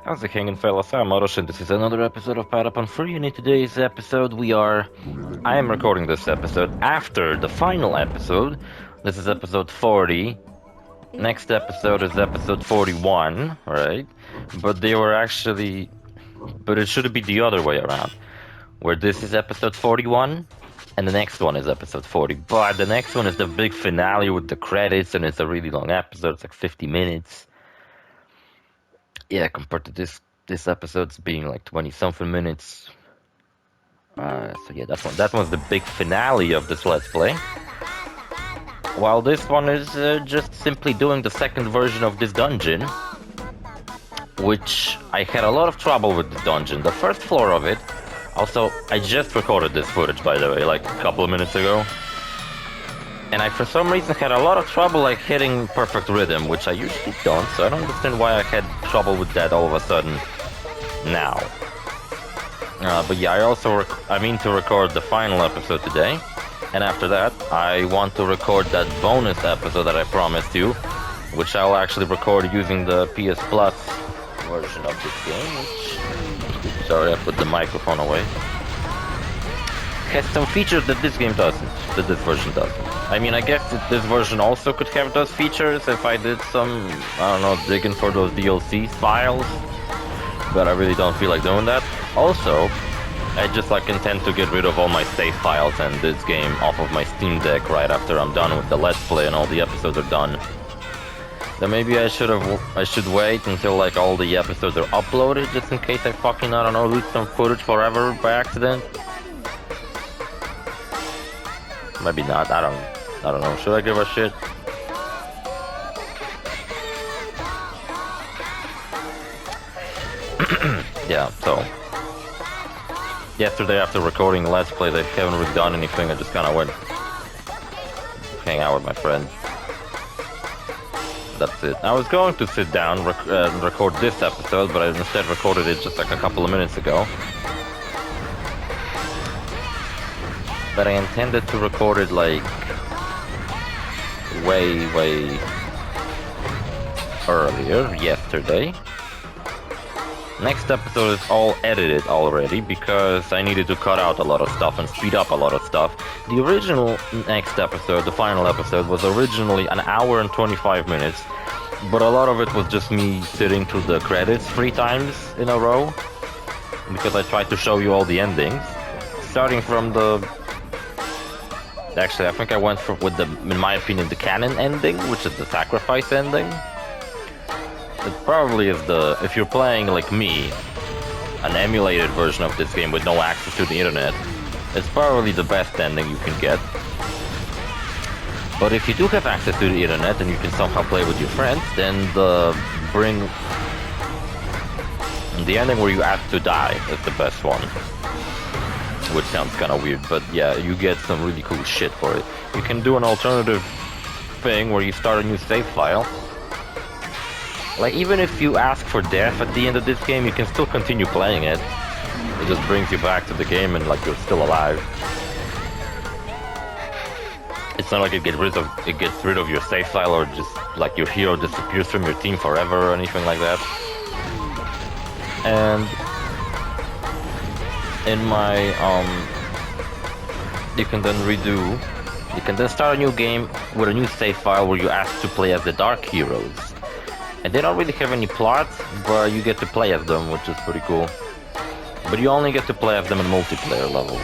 How's it hanging, fellas? I'm OrosZ, and this is another episode of Patapon for you. In today's episode, I am recording this episode after the final episode. This is episode 40. Next episode is episode 41, right? But they were actually... But it should be the other way around. Where this is episode 41, and the next one is episode 40. But the next one is the big finale with the credits, and it's a really long episode. It's like 50 minutes. Yeah, compared to this episode's being like 20-something minutes. So yeah, that one's the big finale of this Let's Play. While this one is just simply doing the second version of this dungeon, which I had a lot of trouble with the dungeon. The first floor of it. Also, I just recorded this footage, by the way, like a couple of minutes ago. And I, for some reason, had a lot of trouble like hitting perfect rhythm, which I usually don't, so I don't understand why I had trouble with that all of a sudden now. But yeah, I mean to record the final episode today, and after that, I want to record that bonus episode that I promised you, which I'll actually record using the PS Plus version of this game, which... Sorry, I put the microphone away. Has some features that this game doesn't, that this version doesn't. I mean, I guess that this version also could have those features if I did some, I don't know, digging for those DLC files, but I really don't feel like doing that. Also, I just like intend to get rid of all my save files and this game off of my Steam Deck right after I'm done with the Let's Play and all the episodes are done. Then maybe I should wait until like all the episodes are uploaded just in case I fucking, I don't know, lose some footage forever by accident. Maybe not, I don't know. Should I give a shit? Yeah, so... Yesterday after recording Let's Play, they haven't really done anything, I just kinda went... hang out with my friends. That's it. I was going to sit down and record this episode, but I instead recorded it just like a couple of minutes ago. But I intended to record it like way earlier, yesterday. Next episode is all edited already because I needed to cut out a lot of stuff and speed up a lot of stuff. The original next episode, the final episode, was originally an hour and 25 minutes, but a lot of it was just me sitting through the credits 3 times in a row because I tried to show you all the endings, starting from the... Actually, I think I went with the, in my opinion, the canon ending, which is the sacrifice ending. It probably is the, if you're playing like me, an emulated version of this game with no access to the internet, it's probably the best ending you can get. But if you do have access to the internet and you can somehow play with your friends, then the ending where you ask to die is the best one. Which sounds kind of weird, but yeah, you get some really cool shit for it. You can do an alternative thing where you start a new save file. Like, even if you ask for death at the end of this game, you can still continue playing it. It just brings you back to the game and like you're still alive. It's not like it gets rid of your save file or just like your hero disappears from your team forever or anything like that. And in my you can then start a new game with a new save file where you ask to play as the Dark Heroes, and they don't really have any plot, but you get to play as them, which is pretty cool. But you only get to play as them in multiplayer levels,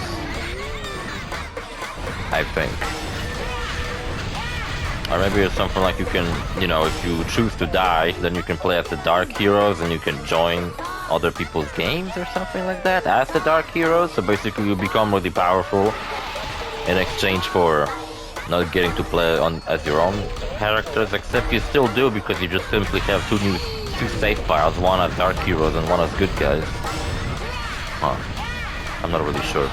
I think. Or maybe it's something like you can, you know, if you choose to die, then you can play as the Dark Heroes and you can join other people's games or something like that as the Dark Heroes. So basically you become really powerful in exchange for not getting to play as your own characters, except you still do because you just simply have two save files, one as Dark Heroes and one as good guys. Huh. I'm not really sure.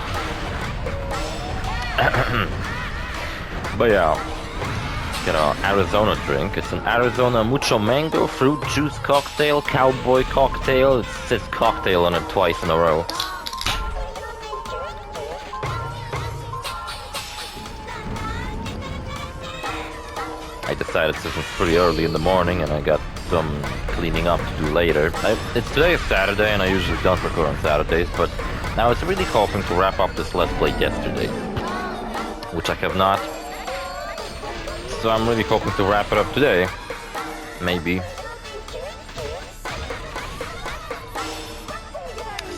But yeah. Get an Arizona drink. It's an Arizona Mucho Mango Fruit Juice Cocktail, Cowboy Cocktail. It says cocktail on it twice in a row. I decided decided since it's pretty early in the morning and I got some cleaning up to do later. Today is Saturday and I usually don't record on Saturdays, but now I was really hoping to wrap up this Let's Play yesterday, which I have not. So I'm really hoping to wrap it up today. Maybe.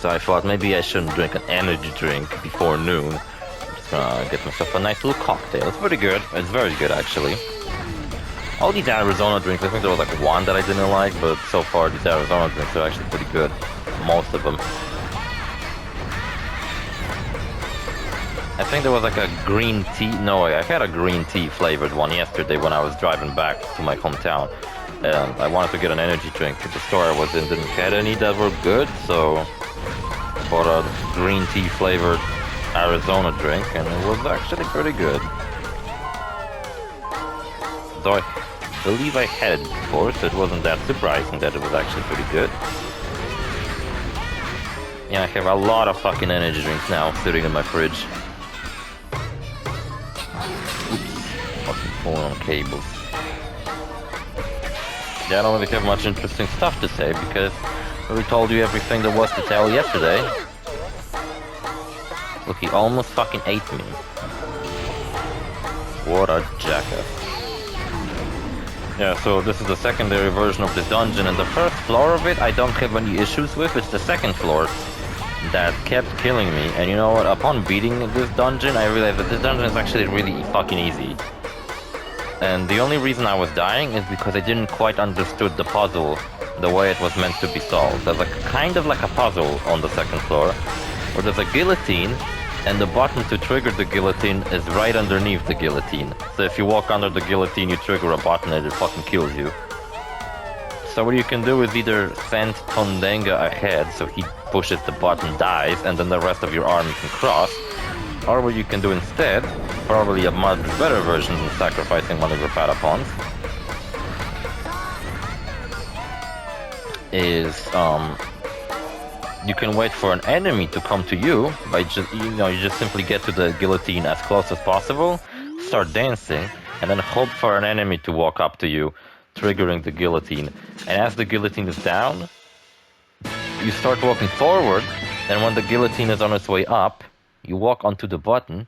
So I thought maybe I shouldn't drink an energy drink before noon. I'm just gonna get myself a nice little cocktail. It's pretty good. It's very good, actually. All these Arizona drinks, I think there was like one that I didn't like, but so far these Arizona drinks are actually pretty good. Most of them. I think there was like a green tea. No, I had a green tea flavored one yesterday when I was driving back to my hometown. And I wanted to get an energy drink, but the store I was in didn't have any that were good, so I bought a green tea flavored Arizona drink, and it was actually pretty good. Though I believe I had it before, so it wasn't that surprising that it was actually pretty good. Yeah, I have a lot of fucking energy drinks now sitting in my fridge. Fucking pulling on cables. Yeah, I don't really have much interesting stuff to say because I already told you everything there was to tell yesterday. Look, he almost fucking ate me. What a jackass. Yeah, so this is the secondary version of this dungeon, and the first floor of it I don't have any issues with. It's the second floor that kept killing me. And you know what? Upon beating this dungeon, I realized that this dungeon is actually really fucking easy. And the only reason I was dying is because I didn't quite understood the puzzle the way it was meant to be solved. There's like kind of like a puzzle on the second floor, where there's a guillotine, and the button to trigger the guillotine is right underneath the guillotine. So if you walk under the guillotine, you trigger a button and it fucking kills you. So what you can do is either send Tondenga ahead, so he pushes the button, dies, and then the rest of your army can cross. Or what you can do instead, probably a much better version than sacrificing one of your Patapons, is you can wait for an enemy to come to you by just, you just simply get to the guillotine as close as possible, start dancing, and then hope for an enemy to walk up to you, triggering the guillotine. And as the guillotine is down, you start walking forward, and when the guillotine is on its way up, you walk onto the button,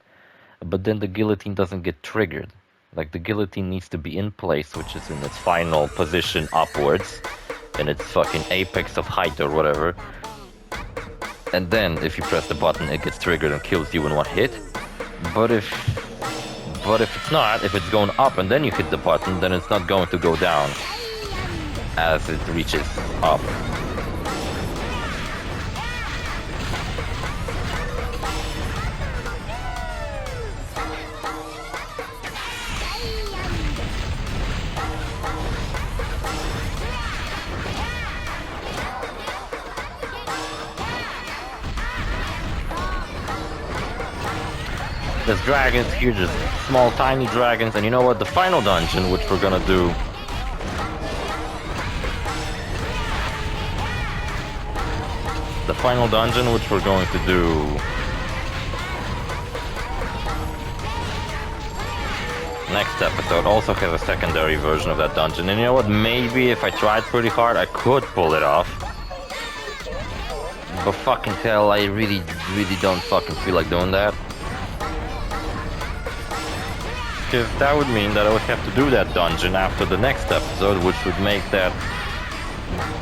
but then the guillotine doesn't get triggered. Like, the guillotine needs to be in place, which is in its final position upwards, in its fucking apex of height or whatever. And then, if you press the button, it gets triggered and kills you in one hit. But if it's not, if it's going up and then you hit the button, then it's not going to go down as it reaches up. There's dragons here, just small tiny dragons, and you know what, the final dungeon, which we're gonna do next episode also has a secondary version of that dungeon, and you know what, maybe if I tried pretty hard I could pull it off, but fucking hell, I really don't fucking feel like doing that. Because that would mean that I would have to do that dungeon after the next episode, which would make that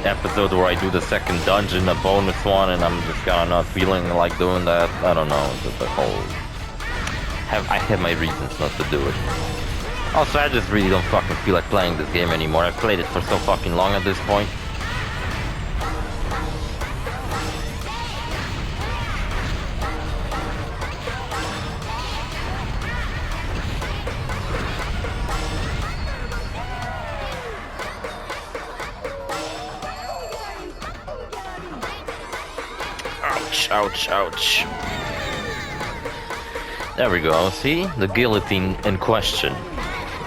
episode where I do the second dungeon a bonus one, and I'm just kinda not feeling like doing that. I don't know, the whole... I have my reasons not to do it. Also, I just really don't fucking feel like playing this game anymore. I've played it for so fucking long at this point. Ouch, ouch. There we go, see? The guillotine in question.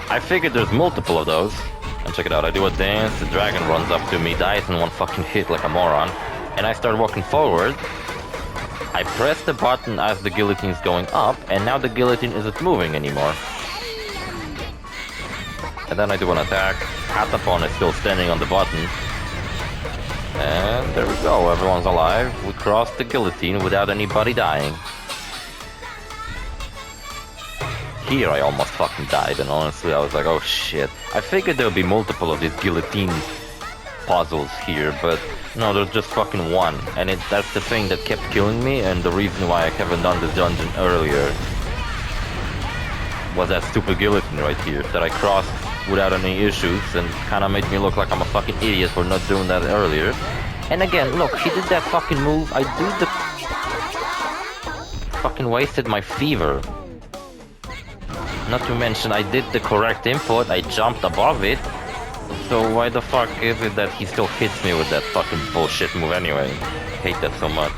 I figured there's multiple of those. And check it out, I do a dance, the dragon runs up to me, dies in one fucking hit like a moron. And I start walking forward. I press the button as the guillotine's going up, and now the guillotine isn't moving anymore. And then I do an attack. Patapon is still standing on the button. And there we go, everyone's alive. We crossed the guillotine without anybody dying. Here I almost fucking died, and honestly I was like, oh shit. I figured there would be multiple of these guillotine puzzles here, but no, there's just fucking one. And that's the thing that kept killing me, and the reason why I haven't done this dungeon earlier was that stupid guillotine right here that I crossed without any issues, and kind of made me look like I'm a fucking idiot for not doing that earlier. And again, look, he did that fucking move, I do the... fucking wasted my fever. Not to mention, I did the correct input, I jumped above it, so why the fuck is it that he still hits me with that fucking bullshit move anyway? I hate that so much.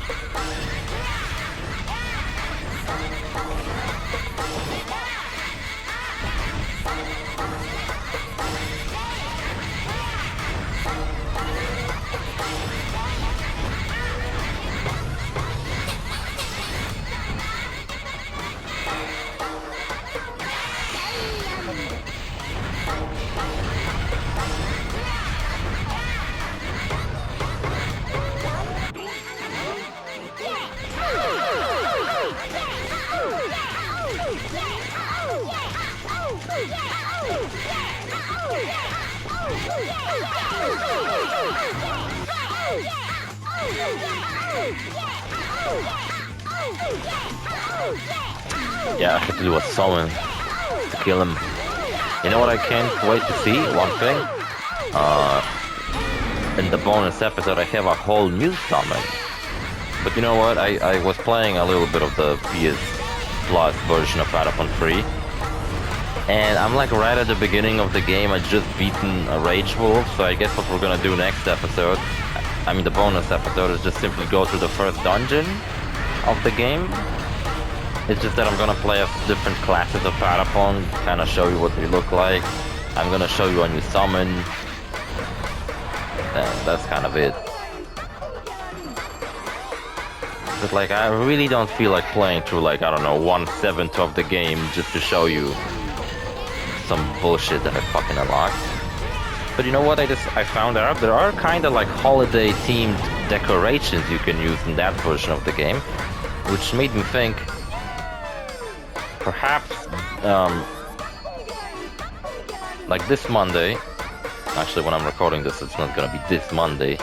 Yeah, I have to do a summon to kill him. You know what I can't wait to see? One thing. In the bonus episode I have a whole new summon. But you know what? I was playing a little bit of the PS Plus version of Patapon 3. And I'm like right at the beginning of the game, I just beaten a Rage Wolf, so I guess what we're gonna do next episode, I mean the bonus episode, is just simply go through the first dungeon of the game. It's just that I'm gonna play as different classes of Patapon, kinda show you what they look like. I'm gonna show you a new summon. And that's kind of it. But like, I really don't feel like playing through like, I don't know, 1/7 of the game just to show you some bullshit that I fucking unlocked. But you know what I found out? There are kinda like holiday themed decorations you can use in that version of the game, which made me think perhaps like this Monday, actually when I'm recording this it's not gonna be this Monday,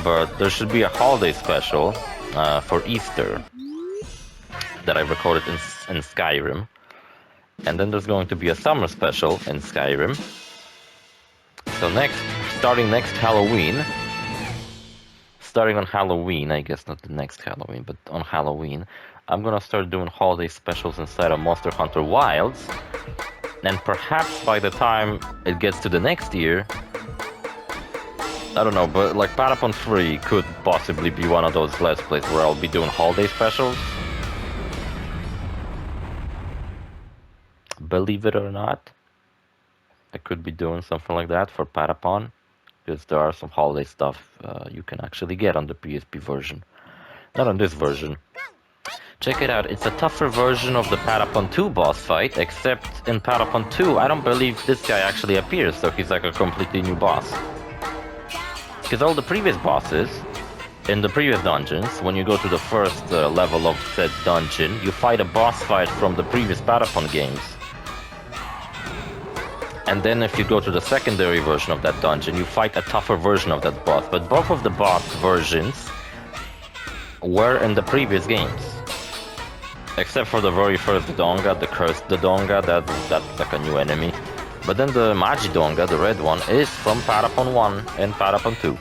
but there should be a holiday special for Easter that I recorded in Skyrim. And then there's going to be a summer special in Skyrim. So starting next Halloween, starting on Halloween, I guess not the next Halloween, but on Halloween, I'm gonna start doing holiday specials inside of Monster Hunter Wilds. And perhaps by the time it gets to the next year, I don't know, but like Patapon 3 could possibly be one of those Let's Plays where I'll be doing holiday specials. Believe it or not, I could be doing something like that for Patapon, because there are some holiday stuff you can actually get on the PSP version. Not on this version. Check it out, it's a tougher version of the Patapon 2 boss fight, except in Patapon 2 I don't believe this guy actually appears, so he's like a completely new boss. Because all the previous bosses, in the previous dungeons, when you go to the first level of said dungeon, you fight a boss fight from the previous Patapon games. And then if you go to the secondary version of that dungeon, you fight a tougher version of that boss. But both of the boss versions were in the previous games. Except for the very first Donga, the Cursed Donga, that's like a new enemy. But then the Magi Donga, the red one, is from Patapon 1 and Patapon 2.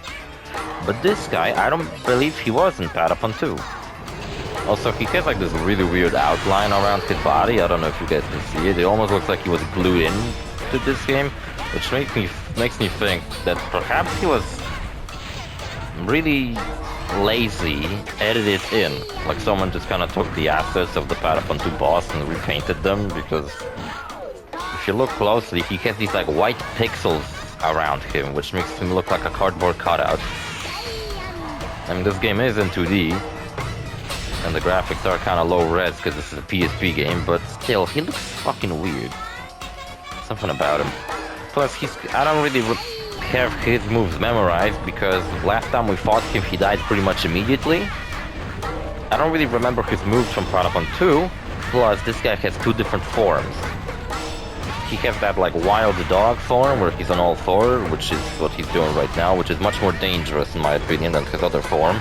But this guy, I don't believe he was in Patapon 2. Also, he has like this really weird outline around his body. I don't know if you guys can see it. It almost looks like he was glued in to this game, which makes me think that perhaps he was really lazy, edited in. Like someone just kind of took the assets of the Patapon 2 boss and repainted them, because if you look closely, he has these like white pixels around him, which makes him look like a cardboard cutout. I mean, this game is in 2D, and the graphics are kind of low res because this is a PSP game, but still, he looks fucking weird. Something about him. Plus, I don't really have his moves memorized because last time we fought him, he died pretty much immediately. I don't really remember his moves from Patapon 2. Plus, this guy has two different forms. He has that like wild dog form where he's on all four, which is what he's doing right now, which is much more dangerous in my opinion than his other form.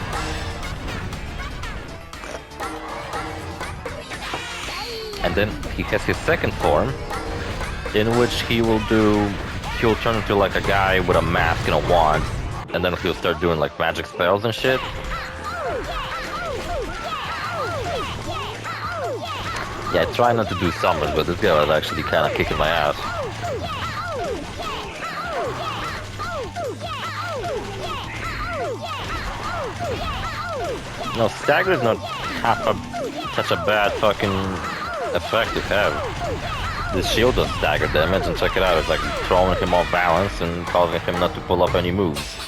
And then he has his second form, in which he'll turn into like a guy with a mask and a wand, and then he'll start doing like magic spells and shit. Yeah, I try not to do summons, but this guy was actually kind of kicking my ass. No, stagger's not such a bad fucking effect to have. This shield does stagger damage, and check it out, it's like throwing him off balance and causing him not to pull up any moves.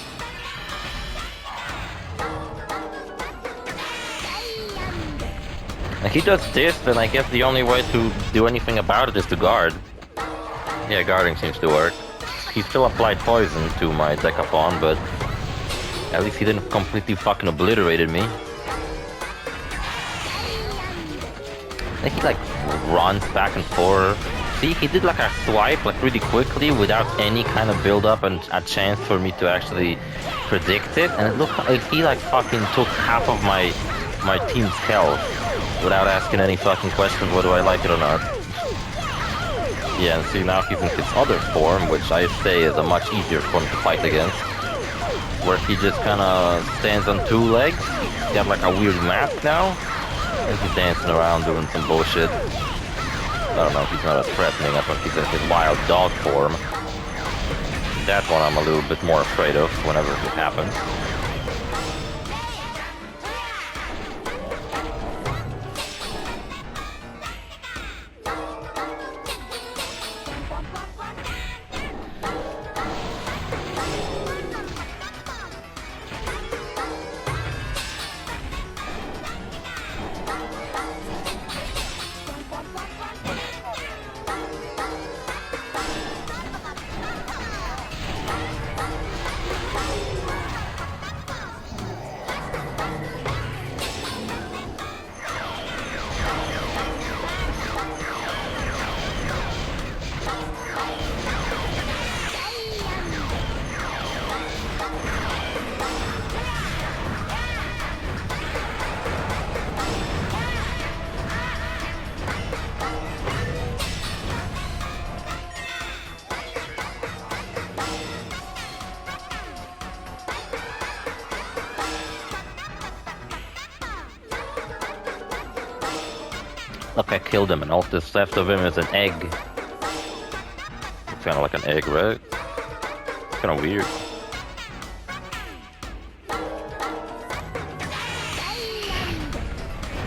And he does this, then I guess the only way to do anything about it is to guard. Yeah, guarding seems to work. He still applied poison to my Decapon, but at least he didn't completely fucking obliterated me. And he like runs back and forth. See, he did like a swipe like really quickly without any kind of build up and a chance for me to actually predict it. And it looked like he like fucking took half of my team's health without asking any fucking questions whether I like it or not. Yeah, and see, now he's in his other form, which I say is a much easier form to fight against, where he just kinda stands on two legs. He's got like a weird mask now, and he's dancing around doing some bullshit. I don't know, he's not as threatening as when he's in his wild dog form. That one I'm a little bit more afraid of whenever it happens. Look, I killed him, and all that's left of him is an egg. It's kind of like an egg, right? It's kind of weird.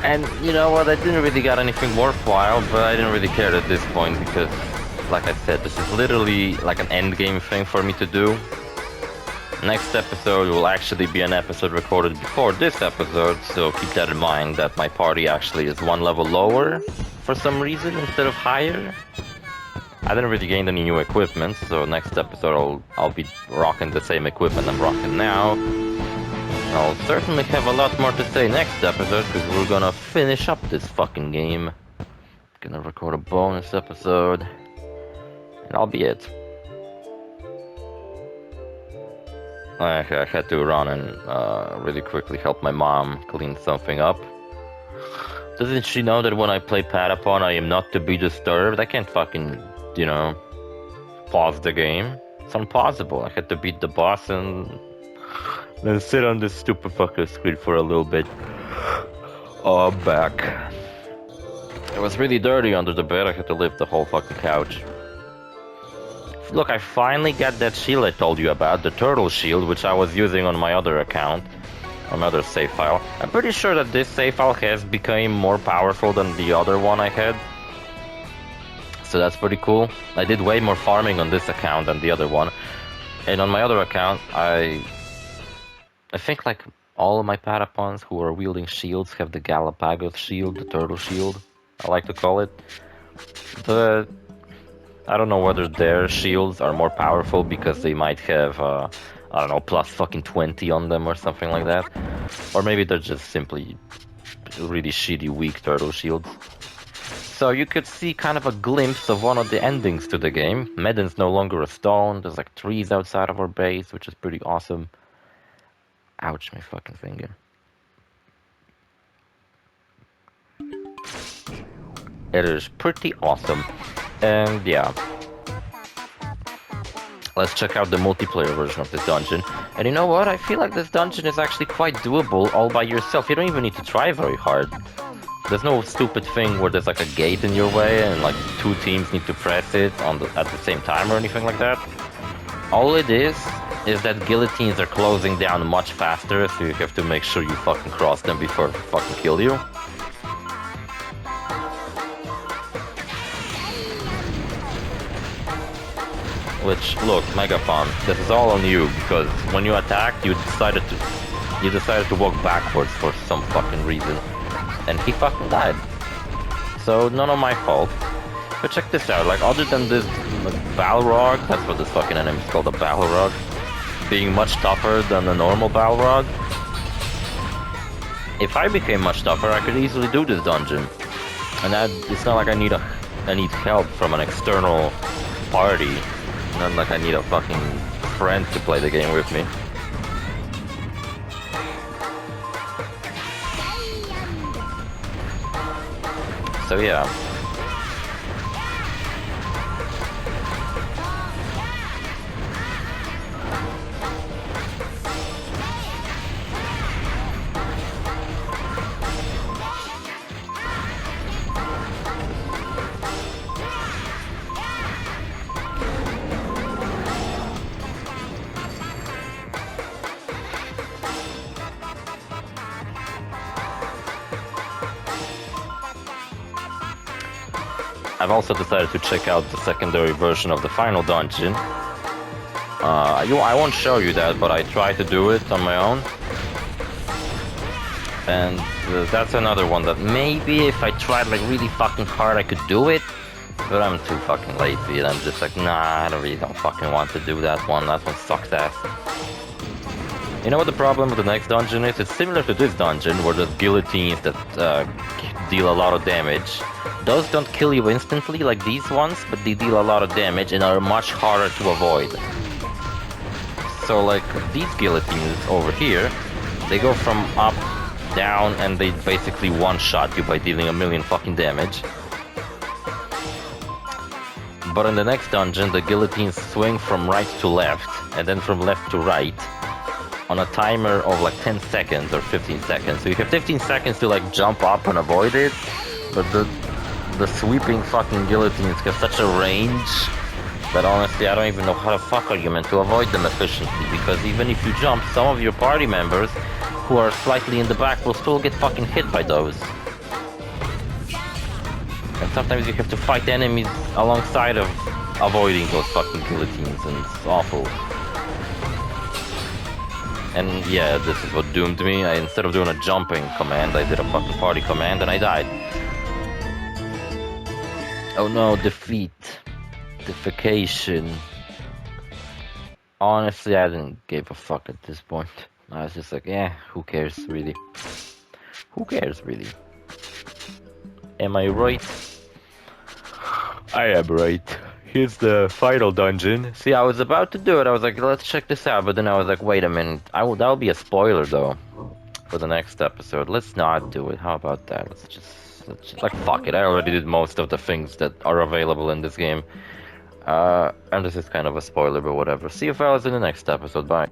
And you know what, I didn't really got anything worthwhile, but I didn't really care at this point because, like I said, this is literally like an endgame thing for me to do. Next episode will actually be an episode recorded before this episode, so keep that in mind that my party actually is one level lower for some reason instead of higher. I didn't really gain any new equipment, so next episode I'll be rocking the same equipment I'm rocking now. I'll certainly have a lot more to say next episode because we're gonna finish up this fucking game. Gonna record a bonus episode, and that'll be it. I had to run and really quickly help my mom clean something up. Doesn't she know that when I play Patapon I am not to be disturbed? I can't fucking, you know, pause the game. It's impossible. I had to beat the boss and then sit on this stupid fucking screen for a little bit. Oh, I'm back. It was really dirty under the bed. I had to lift the whole fucking couch. Look, I finally got that shield I told you about, the turtle shield, which I was using on my other account, on my other save file. I'm pretty sure that this save file has become more powerful than the other one I had. So that's pretty cool. I did way more farming on this account than the other one. And on my other account, I think like all of my Patapons who are wielding shields have the Galapagos shield, the turtle shield, I like to call it. But I don't know whether their shields are more powerful because they might have, I don't know, plus fucking 20 on them or something like that. Or maybe they're just simply really shitty weak turtle shields. So you could see kind of a glimpse of one of the endings to the game. Medan's no longer a stone, there's like trees outside of our base, which is pretty awesome. Ouch, my fucking finger. It is pretty awesome. And yeah. Let's check out the multiplayer version of this dungeon. And you know what? I feel like this dungeon is actually quite doable all by yourself. You don't even need to try very hard. There's no stupid thing where there's like a gate in your way and like two teams need to press it at the same time or anything like that. All it is that guillotines are closing down much faster, so you have to make sure you fucking cross them before they fucking kill you. Which, look, Megapon, this is all on you, because when you attacked, you decided to walk backwards for some fucking reason. And he fucking died. So, none of my fault. But check this out, like, other than this like, Balrog, that's what this fucking enemy is called, a Balrog, being much tougher than a normal Balrog, if I became much tougher, I could easily do this dungeon. And it's not like I need help from an external party. Not like I need a fucking friend to play the game with me. So yeah. I've also decided to check out the secondary version of the final dungeon. I won't show you that, but I tried to do it on my own. And that's another one that maybe if I tried like really fucking hard I could do it, but I'm too fucking lazy and I'm just like, nah, I don't fucking want to do that one. That one sucks ass. You know what the problem with the next dungeon is? It's similar to this dungeon where there's guillotines that deal a lot of damage. Those don't kill you instantly like these ones, but they deal a lot of damage and are much harder to avoid. So like these guillotines over here, they go from up, down, and they basically one-shot you by dealing a million fucking damage. But in the next dungeon, the guillotines swing from right to left, and then from left to right, on a timer of like 10 seconds or 15 seconds. So you have 15 seconds to like jump up and avoid it, but the sweeping fucking guillotines have such a range that honestly I don't even know how the fuck are you meant to avoid them efficiently, because even if you jump, some of your party members who are slightly in the back will still get fucking hit by those. And sometimes you have to fight enemies alongside of avoiding those fucking guillotines, and it's awful. And yeah, this is what doomed me. Instead of doing a jumping command, I did a fucking party command and I died. Oh no, defeat. Defecation. Honestly, I didn't give a fuck at this point. I was just like, yeah, who cares really? Who cares really? Am I right? I am right. Here's the final dungeon. See, I was about to do it. I was like, let's check this out. But then I was like, wait a minute. That'll be a spoiler though for the next episode. Let's not do it. How about that? Let's just like, fuck it. I already did most of the things that are available in this game. And this is kind of a spoiler, but whatever. See you fellas in the next episode. Bye.